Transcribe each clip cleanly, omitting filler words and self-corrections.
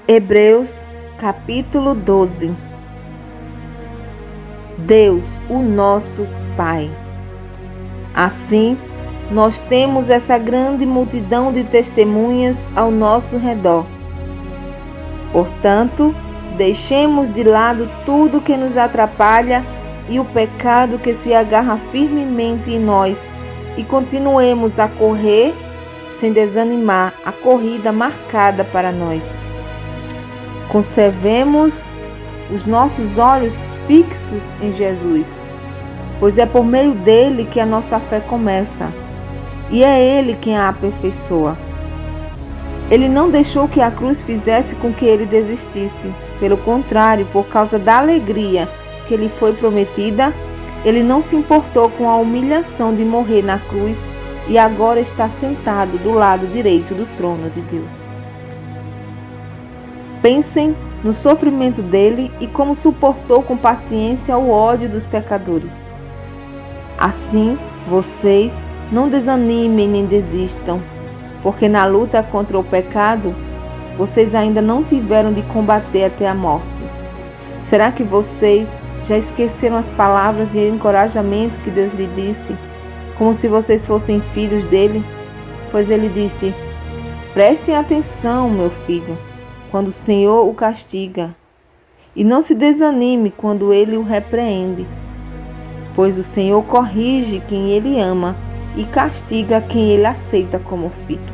Hebreus capítulo 12. Deus, o nosso Pai. Assim, nós temos essa grande multidão de testemunhas ao nosso redor. Portanto, deixemos de lado tudo que nos atrapalha e o pecado que se agarra firmemente em nós e continuemos a correr sem desanimar a corrida marcada para nós. Conservemos os nossos olhos fixos em Jesus, pois é por meio dele que a nossa fé começa, e é ele quem a aperfeiçoa. Ele não deixou que a cruz fizesse com que ele desistisse. Pelo contrário, por causa da alegria que lhe foi prometida, ele não se importou com a humilhação de morrer na cruz e agora está sentado do lado direito do trono de Deus. Pensem no sofrimento dele e como suportou com paciência o ódio dos pecadores. Assim, vocês não desanimem nem desistam, porque na luta contra o pecado, vocês ainda não tiveram de combater até a morte. Será que vocês já esqueceram as palavras de encorajamento que Deus lhe disse, como se vocês fossem filhos dele? Pois ele disse: prestem atenção, meu filho, quando o Senhor o castiga, e não se desanime quando ele o repreende, pois o Senhor corrige quem ele ama e castiga quem ele aceita como filho.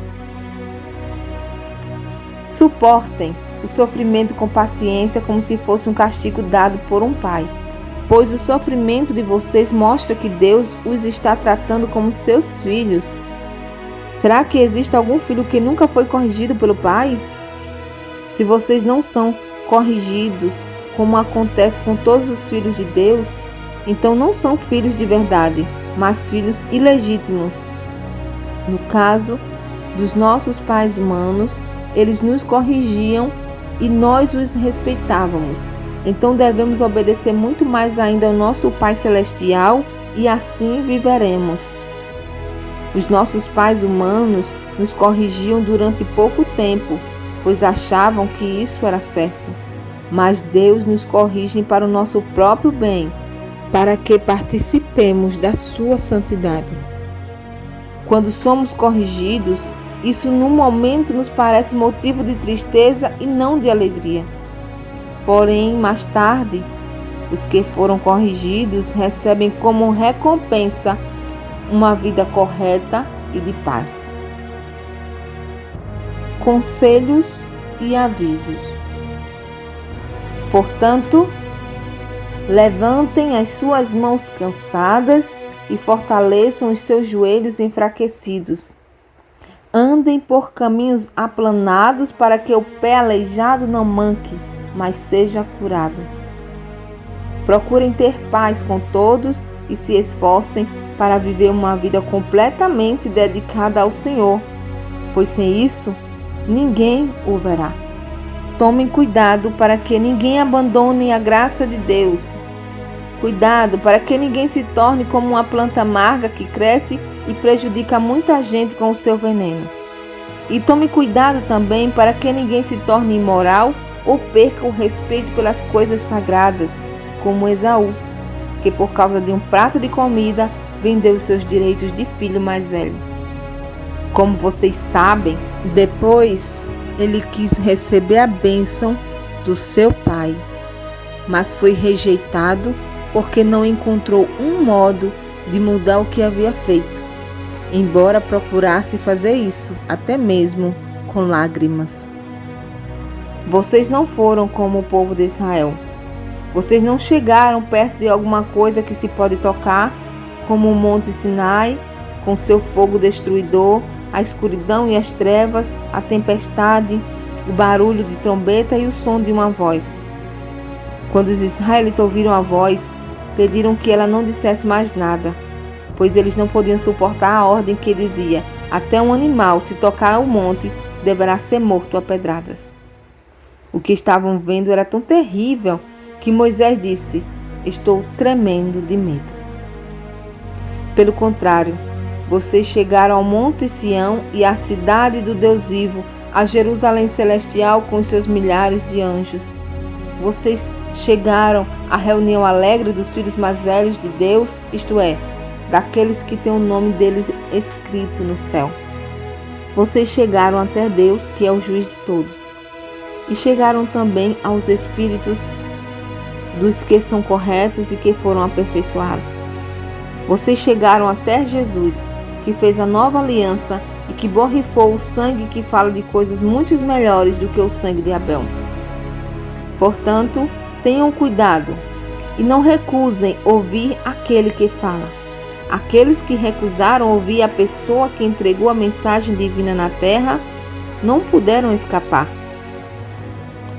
Suportem o sofrimento com paciência como se fosse um castigo dado por um pai, pois o sofrimento de vocês mostra que Deus os está tratando como seus filhos. Será que existe algum filho que nunca foi corrigido pelo pai? Se vocês não são corrigidos, como acontece com todos os filhos de Deus, então não são filhos de verdade, mas filhos ilegítimos. No caso dos nossos pais humanos, eles nos corrigiam e nós os respeitávamos. Então devemos obedecer muito mais ainda ao nosso Pai Celestial e assim viveremos. Os nossos pais humanos nos corrigiam durante pouco tempo, pois achavam que isso era certo. Mas Deus nos corrige para o nosso próprio bem, para que participemos da sua santidade. Quando somos corrigidos, isso no momento nos parece motivo de tristeza e não de alegria. Porém, mais tarde, os que foram corrigidos recebem como recompensa uma vida correta e de paz. Conselhos e avisos. Portanto, levantem as suas mãos cansadas e fortaleçam os seus joelhos enfraquecidos. Andem por caminhos aplanados para que o pé aleijado não manque, mas seja curado. Procurem ter paz com todos e se esforcem para viver uma vida completamente dedicada ao Senhor, pois sem isso, ninguém o verá. Tomem cuidado para que ninguém abandone a graça de Deus. Cuidado para que ninguém se torne como uma planta amarga que cresce e prejudica muita gente com o seu veneno. E tome cuidado também para que ninguém se torne imoral ou perca o respeito pelas coisas sagradas, como Esaú, que por causa de um prato de comida vendeu seus direitos de filho mais velho. Como vocês sabem, depois ele quis receber a bênção do seu pai, mas foi rejeitado porque não encontrou um modo de mudar o que havia feito, embora procurasse fazer isso, até mesmo com lágrimas. Vocês não foram como o povo de Israel. Vocês não chegaram perto de alguma coisa que se pode tocar, como o Monte Sinai, com seu fogo destruidor, a escuridão e as trevas, a tempestade, o barulho de trombeta e o som de uma voz. Quando os israelitas ouviram a voz, pediram que ela não dissesse mais nada, pois eles não podiam suportar a ordem que dizia: até um animal, se tocar ao monte, deverá ser morto a pedradas. O que estavam vendo era tão terrível que Moisés disse: estou tremendo de medo. Pelo contrário, vocês chegaram ao Monte Sião e à cidade do Deus vivo, a Jerusalém celestial com os seus milhares de anjos. Vocês chegaram à reunião alegre dos filhos mais velhos de Deus, isto é, daqueles que têm o nome deles escrito no céu. Vocês chegaram até Deus, que é o juiz de todos, e chegaram também aos espíritos dos que são corretos e que foram aperfeiçoados. Vocês chegaram até Jesus, que fez a nova aliança e que borrifou o sangue que fala de coisas muito melhores do que o sangue de Abel. Portanto, tenham cuidado e não recusem ouvir aquele que fala. Aqueles que recusaram ouvir a pessoa que entregou a mensagem divina na terra não puderam escapar.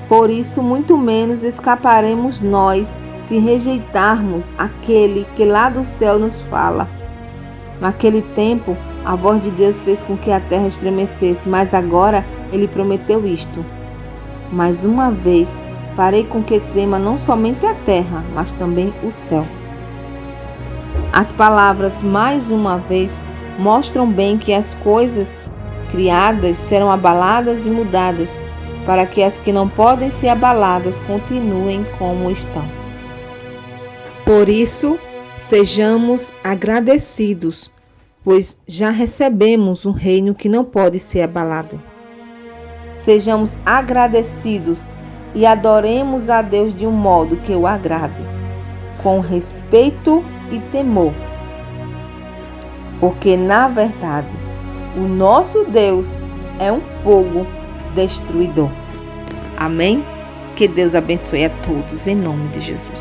Por isso, muito menos escaparemos nós se rejeitarmos aquele que lá do céu nos fala. Naquele tempo, a voz de Deus fez com que a terra estremecesse, mas agora ele prometeu isto: mais uma vez farei com que trema não somente a terra, mas também o céu. As palavras mais uma vez mostram bem que as coisas criadas serão abaladas e mudadas, para que as que não podem ser abaladas continuem como estão. Por isso, sejamos agradecidos, pois já recebemos um reino que não pode ser abalado. Sejamos agradecidos e adoremos a Deus de um modo que o agrade, com respeito e temor. Porque, na verdade, o nosso Deus é um fogo destruidor. Amém? Que Deus abençoe a todos, em nome de Jesus.